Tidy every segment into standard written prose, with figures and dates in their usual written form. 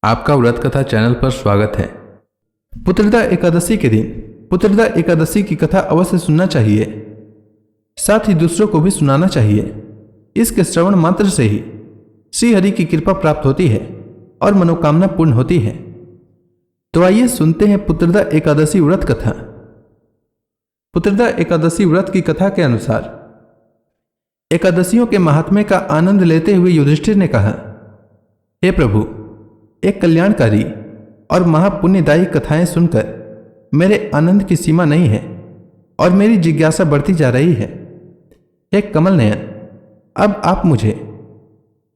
आपका व्रत कथा चैनल पर स्वागत है। पुत्रदा एकादशी के दिन पुत्रदा एकादशी की कथा अवश्य सुनना चाहिए, साथ ही दूसरों को भी सुनाना चाहिए। इसके श्रवण मात्र से ही श्री हरि की कृपा प्राप्त होती है और मनोकामना पूर्ण होती है। तो आइए सुनते हैं पुत्रदा एकादशी व्रत कथा। पुत्रदा एकादशी व्रत की कथा के अनुसार एकादशियों के महात्म्य का आनंद लेते हुए युधिष्ठिर ने कहा, हे प्रभु, एक कल्याणकारी और महापुण्यदायी कथाएं सुनकर मेरे आनंद की सीमा नहीं है और मेरी जिज्ञासा बढ़ती जा रही है। हे कमल नयन, अब आप मुझे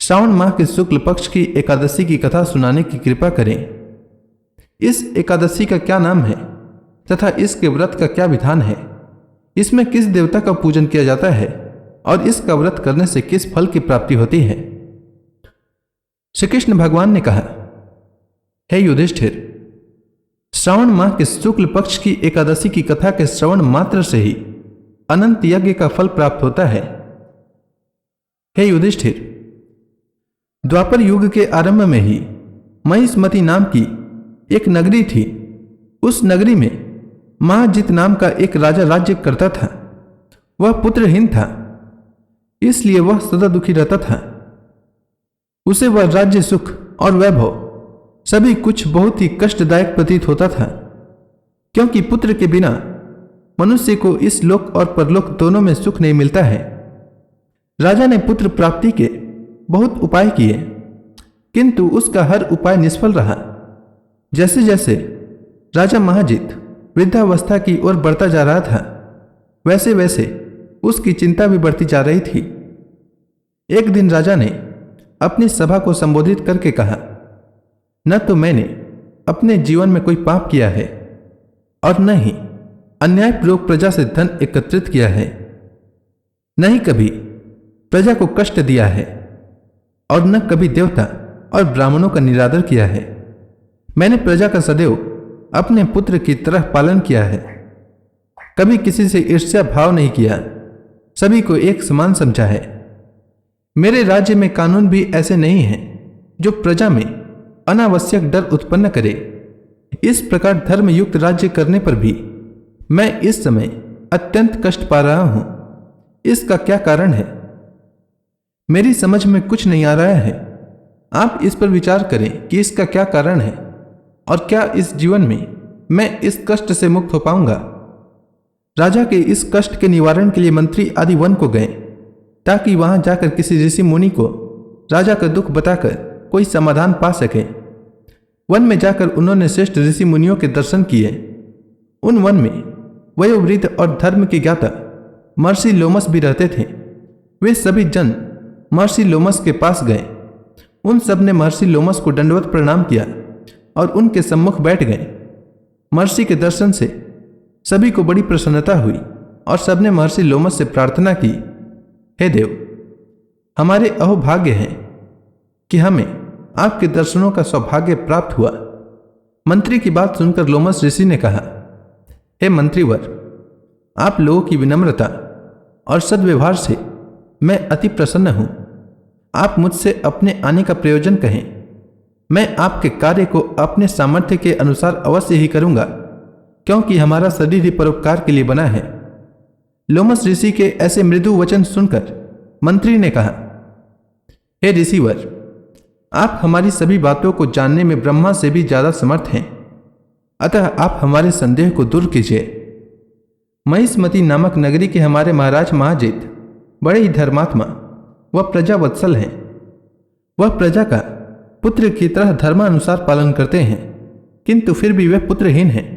श्रावण माह के शुक्ल पक्ष की एकादशी की कथा सुनाने की कृपा करें। इस एकादशी का क्या नाम है तथा इसके व्रत का क्या विधान है, इसमें किस देवता का पूजन किया जाता है और इसका व्रत करने से किस फल की प्राप्ति होती है। श्री कृष्ण भगवान ने कहा, हे युधिष्ठिर, श्रावण माह के शुक्ल पक्ष की एकादशी की कथा के श्रवण मात्र से ही अनंत यज्ञ का फल प्राप्त होता है। हे युधिष्ठिर, द्वापर युग के आरंभ में ही महिष्मति नाम की एक नगरी थी। उस नगरी में महाजित नाम का एक राजा राज्य करता था। वह पुत्रहीन था, इसलिए वह सदा दुखी रहता था। उसे वह राज्य सुख और वैभव सभी कुछ बहुत ही कष्टदायक प्रतीत होता था, क्योंकि पुत्र के बिना मनुष्य को इस लोक और परलोक दोनों में सुख नहीं मिलता है। राजा ने पुत्र प्राप्ति के बहुत उपाय किए, किंतु उसका हर उपाय निष्फल रहा। जैसे जैसे राजा महाजित वृद्धावस्था की ओर बढ़ता जा रहा था, वैसे वैसे उसकी चिंता भी बढ़ती जा रही थी। एक दिन राजा ने अपनी सभा को संबोधित करके कहा, न तो मैंने अपने जीवन में कोई पाप किया है और न ही अन्यायपूर्वक प्रजा से धन एकत्रित किया है, न ही कभी प्रजा को कष्ट दिया है और न कभी देवता और ब्राह्मणों का निरादर किया है। मैंने प्रजा का सदैव अपने पुत्र की तरह पालन किया है, कभी किसी से ईर्ष्या भाव नहीं किया, सभी को एक समान समझा है। मेरे राज्य में कानून भी ऐसे नहीं हैं जो प्रजा में अनावश्यक डर उत्पन्न करे। इस प्रकार धर्म युक्त राज्य करने पर भी मैं इस समय अत्यंत कष्ट पा रहा हूं। इसका क्या कारण है, मेरी समझ में कुछ नहीं आ रहा है। आप इस पर विचार करें कि इसका क्या कारण है और क्या इस जीवन में मैं इस कष्ट से मुक्त हो पाऊंगा। राजा के इस कष्ट के निवारण के लिए मंत्री आदि वन को गए, ताकि वहां जाकर किसी ऋषि मुनि को राजा का दुख बताकर कोई समाधान पा सके। वन में जाकर उन्होंने श्रेष्ठ ऋषि मुनियों के दर्शन किए। उन वन में वयोवृद्ध और धर्म के ज्ञाता महर्षि लोमस भी रहते थे। वे सभी जन महर्षि लोमस के पास गए। उन सब ने महर्षि लोमस को दंडवत प्रणाम किया और उनके सम्मुख बैठ गए। महर्षि के दर्शन से सभी को बड़ी प्रसन्नता हुई और सबने महर्षि लोमस से प्रार्थना की, हे देव, हमारे अहोभाग्य है कि हमें आपके दर्शनों का सौभाग्य प्राप्त हुआ। मंत्री की बात सुनकर लोमस ऋषि ने कहा, हे मंत्रीवर, आप लोगों की विनम्रता और सद्व्यवहार से मैं अति प्रसन्न हूं। आप मुझसे अपने आने का प्रयोजन कहें। मैं आपके कार्य को अपने सामर्थ्य के अनुसार अवश्य ही करूंगा, क्योंकि हमारा शरीर ही परोपकार के लिए बना है। लोमस ऋषि के ऐसे मृदु वचन सुनकर मंत्री ने कहा, हे ऋषिवर, आप हमारी सभी बातों को जानने में ब्रह्मा से भी ज्यादा समर्थ हैं, अतः आप हमारे संदेह को दूर कीजिए। महिष्मति नामक नगरी के हमारे महाराज महाजित बड़े ही धर्मात्मा व प्रजावत्सल हैं। वह प्रजा का पुत्र की तरह धर्मानुसार पालन करते हैं, किंतु फिर भी वे पुत्रहीन हैं।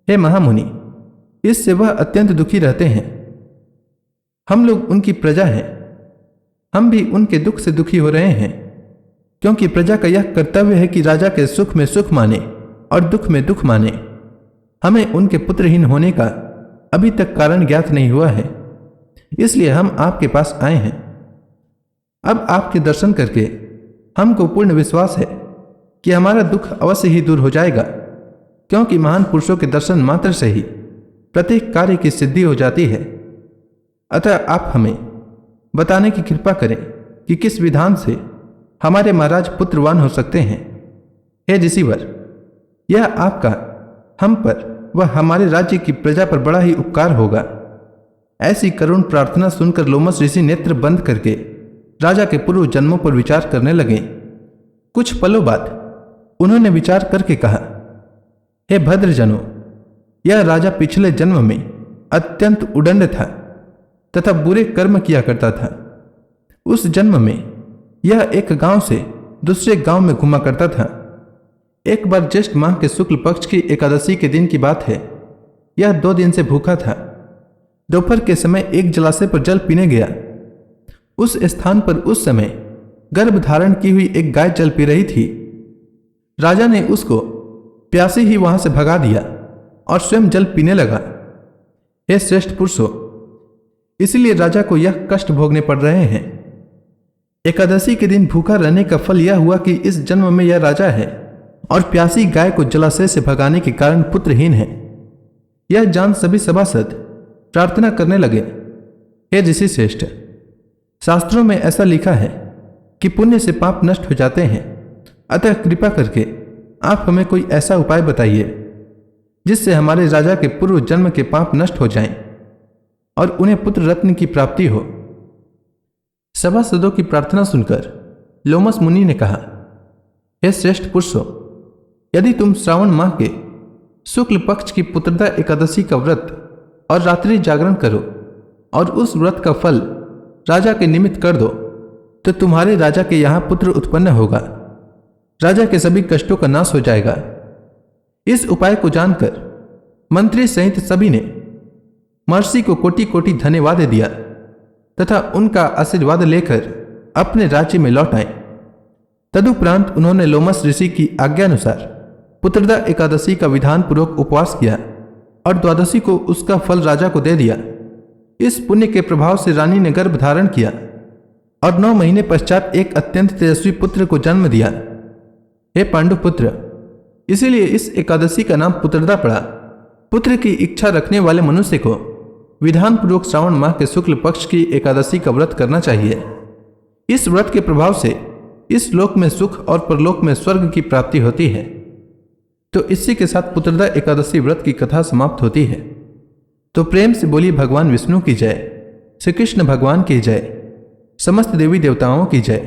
हे महामुनि, इससे वह अत्यंत दुखी रहते हैं। हम लोग उनकी प्रजा हैं, हम भी उनके दुख से दुखी हो रहे हैं, क्योंकि प्रजा का यह कर्तव्य है कि राजा के सुख में सुख माने और दुख में दुख माने। हमें उनके पुत्रहीन होने का अभी तक कारण ज्ञात नहीं हुआ है, इसलिए हम आपके पास आए हैं। अब आपके दर्शन करके हमको पूर्ण विश्वास है कि हमारा दुख अवश्य ही दूर हो जाएगा, क्योंकि महान पुरुषों के दर्शन मात्र से ही प्रत्येक कार्य की सिद्धि हो जाती है। अतः आप हमें बताने की कृपा करें कि किस विधान से हमारे महाराज पुत्रवान हो सकते हैं। हे ऋषिवर, यह आपका हम पर व हमारे राज्य की प्रजा पर बड़ा ही उपकार होगा। ऐसी करुण प्रार्थना सुनकर लोमस ऋषि नेत्र बंद करके राजा के पूर्व जन्मों पर विचार करने लगे। कुछ पलों बाद उन्होंने विचार करके कहा, हे भद्रजनों, यह राजा पिछले जन्म में अत्यंत उदंड था तथा बुरे कर्म किया करता था। उस जन्म में यह एक गांव से दूसरे गांव में घुमा करता था। एक बार ज्येष्ठ माह के शुक्ल पक्ष की एकादशी के दिन की बात है। यह 2 दिन से भूखा था। दोपहर के समय एक जलाशय पर जल पीने गया। उस स्थान पर उस समय गर्भ धारण की हुई एक गाय जल पी रही थी। राजा ने उसको प्यासे ही वहां से भगा दिया और स्वयं जल पीने लगा। हे श्रेष्ठ पुरुषों, इसलिए राजा को यह कष्ट भोगने पड़ रहे हैं। एकादशी के दिन भूखा रहने का फल यह हुआ कि इस जन्म में यह राजा है और प्यासी गाय को जलाशय से भगाने के कारण पुत्रहीन है। यह जान सभी सभासद प्रार्थना करने लगे, हे ऋषि श्रेष्ठ, शास्त्रों में ऐसा लिखा है कि पुण्य से पाप नष्ट हो जाते हैं। अतः कृपा करके आप हमें कोई ऐसा उपाय बताइए जिससे हमारे राजा के पूर्व जन्म के पाप नष्ट हो जाएं और उन्हें पुत्र रत्न की प्राप्ति हो। सभासदों की प्रार्थना सुनकर लोमस मुनि ने कहा, हे श्रेष्ठ पुरुषों, यदि तुम श्रावण माह के शुक्ल पक्ष की पुत्रदा एकादशी का व्रत और रात्रि जागरण करो और उस व्रत का फल राजा के निमित्त कर दो, तो तुम्हारे राजा के यहां पुत्र उत्पन्न होगा। राजा के सभी कष्टों का नाश हो जाएगा। इस उपाय को जानकर मंत्री सहित सभी ने महर्षि को कोटि कोटि धन्यवाद दिया तथा उनका आशीर्वाद लेकर अपने राज्य में लौट आए। तदुपरांत उन्होंने लोमस ऋषि की आज्ञानुसार पुत्रदा एकादशी का विधान पूर्वक उपवास किया और द्वादशी को उसका फल राजा को दे दिया। इस पुण्य के प्रभाव से रानी ने गर्भ धारण किया और 9 महीने पश्चात एक अत्यंत तेजस्वी पुत्र को जन्म दिया। हे पांडुपुत्र, इसीलिए इस एकादशी का नाम पुत्रदा पड़ा। पुत्र की इच्छा रखने वाले मनुष्य को विधान पूर्वक श्रावण माह के शुक्ल पक्ष की एकादशी का व्रत करना चाहिए। इस व्रत के प्रभाव से इस लोक में सुख और परलोक में स्वर्ग की प्राप्ति होती है। तो इसी के साथ पुत्रदा एकादशी व्रत की कथा समाप्त होती है। तो प्रेम से बोलिए भगवान विष्णु की जय, श्री कृष्ण भगवान की जय, समस्त देवी देवताओं की जय।